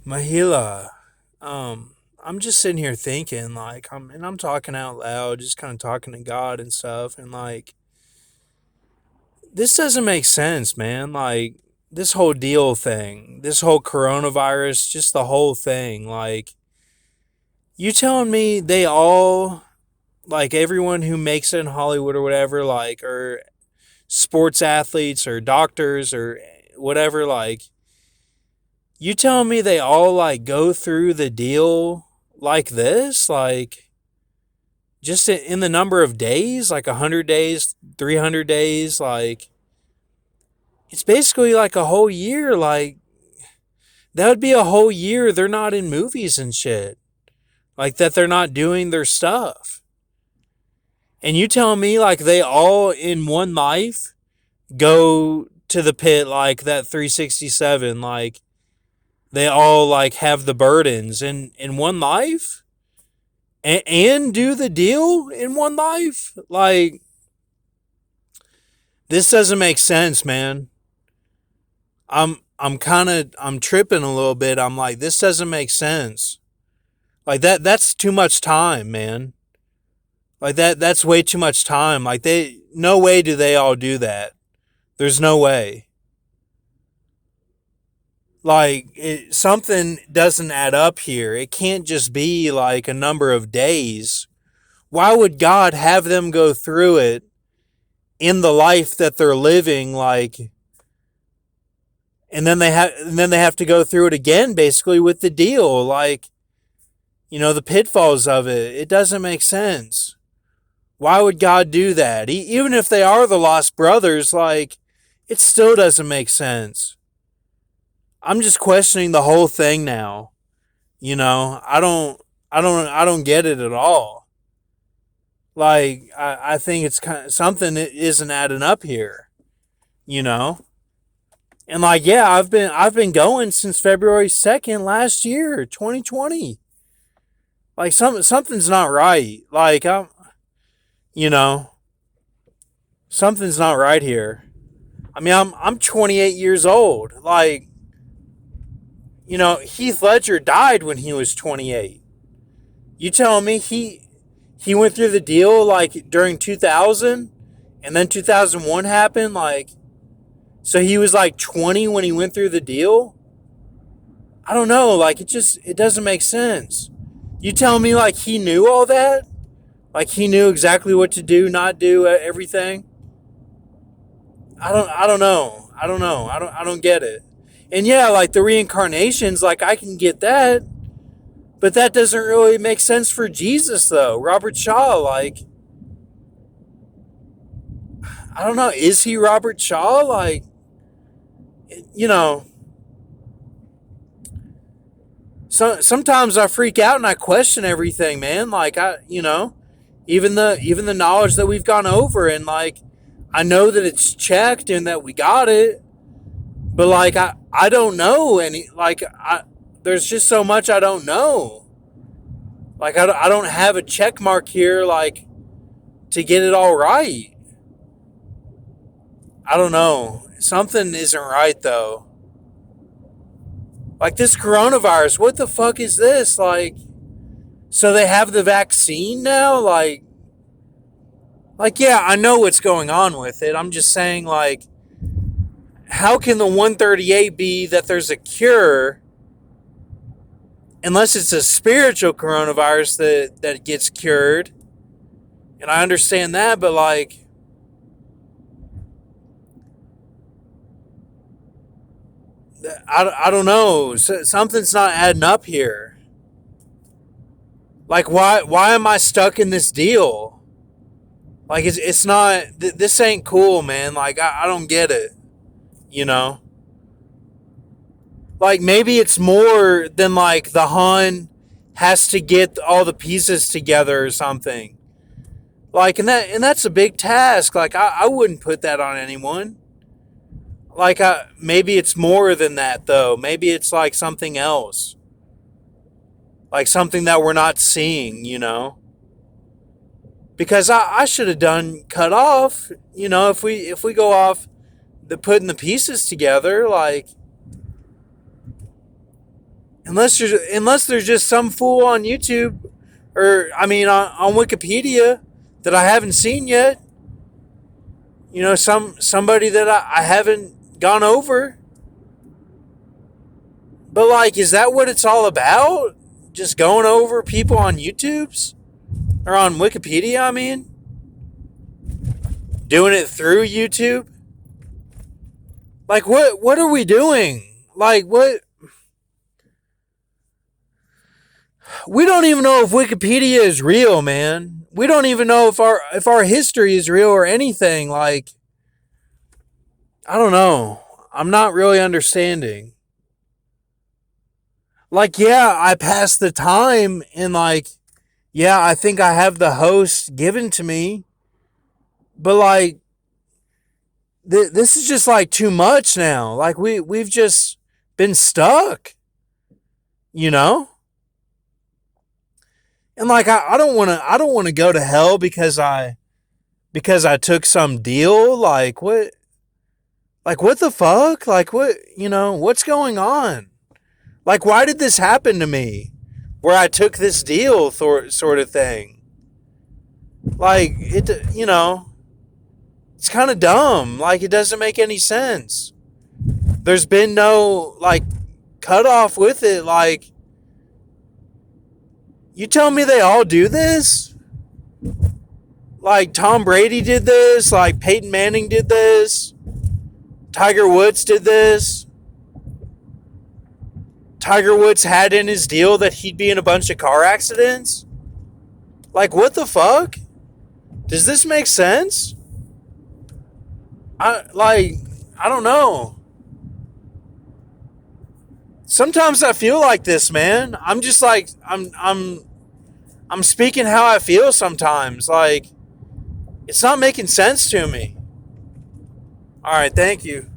Mahila, I'm just sitting here thinking, I'm talking out loud, just kind of talking to God and stuff, and this doesn't make sense, man. This whole deal thing, this whole coronavirus, just the whole thing. You telling me they all, everyone who makes it in Hollywood or whatever, or sports athletes or doctors or whatever, you telling me they all go through the deal like this, just in the number of days, 100 days, 300 days, it's basically like a whole year. That would be a whole year they're not in movies and shit, that they're not doing their stuff. And you telling me they all in one life go to the pit, like that 367, they all have the burdens in one life, and do the deal in one life. This doesn't make sense, man. I'm tripping a little bit. I'm like, this doesn't make sense. That's too much time, man. That's way too much time. No way do they all do that. There's no way. Something doesn't add up here. It can't just be like a number of days. Why would God have them go through it in the life that they're living, and then they have to go through it again, basically, with the deal, the pitfalls of it. It doesn't make sense. Why would God do that? Even if they are the lost brothers, it still doesn't make sense. I'm just questioning the whole thing now. I don't get it at all. I think it's kind of something that isn't adding up here. You know, and yeah, I've been going since February 2nd last year, 2020. Something's not right. You know, something's not right here. I mean, I'm 28 years old. Heath Ledger died when he was 28. You telling me he went through the deal during 2000, and then 2001 happened, so he was 20 when he went through the deal? I don't know, it doesn't make sense. You telling me he knew all that? He knew exactly what to do, not do, everything? I don't know. I don't get it. And yeah, the reincarnations, I can get that. But that doesn't really make sense for Jesus, though. Robert Shaw, I don't know. Is he Robert Shaw? You know, sometimes I freak out and I question everything, man. Even the knowledge that we've gone over, and I know that it's checked and that we got it, but I don't know any. There's just so much I don't know. I don't have a check mark here, to get it all right. I don't know. Something isn't right, though. This coronavirus, what the fuck is this? So they have the vaccine now? Yeah, I know what's going on with it. I'm just saying, how can the 138 be that there's a cure, unless it's a spiritual coronavirus that gets cured? And I understand that, but I don't know. Something's not adding up here. Why am I stuck in this deal? It's not. This ain't cool, man. I don't get it. You know. Maybe it's more than the Han has to get all the pieces together or something. And that's a big task. I wouldn't put that on anyone. Maybe it's more than that, though. Maybe it's something else, something that we're not seeing. Because I should have done cut off. If we go off the putting the pieces together, Unless there's just some fool on YouTube, or I mean on Wikipedia that I haven't seen yet. You know, somebody that I haven't gone over. But like, is that what it's all about? Just going over people on YouTube's or on Wikipedia? I mean, doing it through YouTube. Like, what are we doing? Like, what? We don't even know if Wikipedia is real, man. We don't even know if our history is real or anything. Like, I don't know. I'm not really understanding. Like, yeah, I passed the time and like, yeah, I think I have the host given to me, but like, this is just like too much now. Like we've just been stuck, you know? And like I don't want to go to hell because I took some deal. Like what the fuck? Like what, you know, what's going on? Like why did this happen to me? Where I took this deal sort of thing. Like it, you know, it's kind of dumb. Like it doesn't make any sense. There's been no like cutoff with it. Like, you tell me they all do this? Like Tom Brady did this, like Peyton Manning did this, Tiger Woods did this. Tiger Woods had in his deal that he'd be in a bunch of car accidents. Like what the fuck? Does this make sense? I don't know. Sometimes I feel like this, man. I'm just like I'm speaking how I feel sometimes. Like it's not making sense to me. All right, thank you.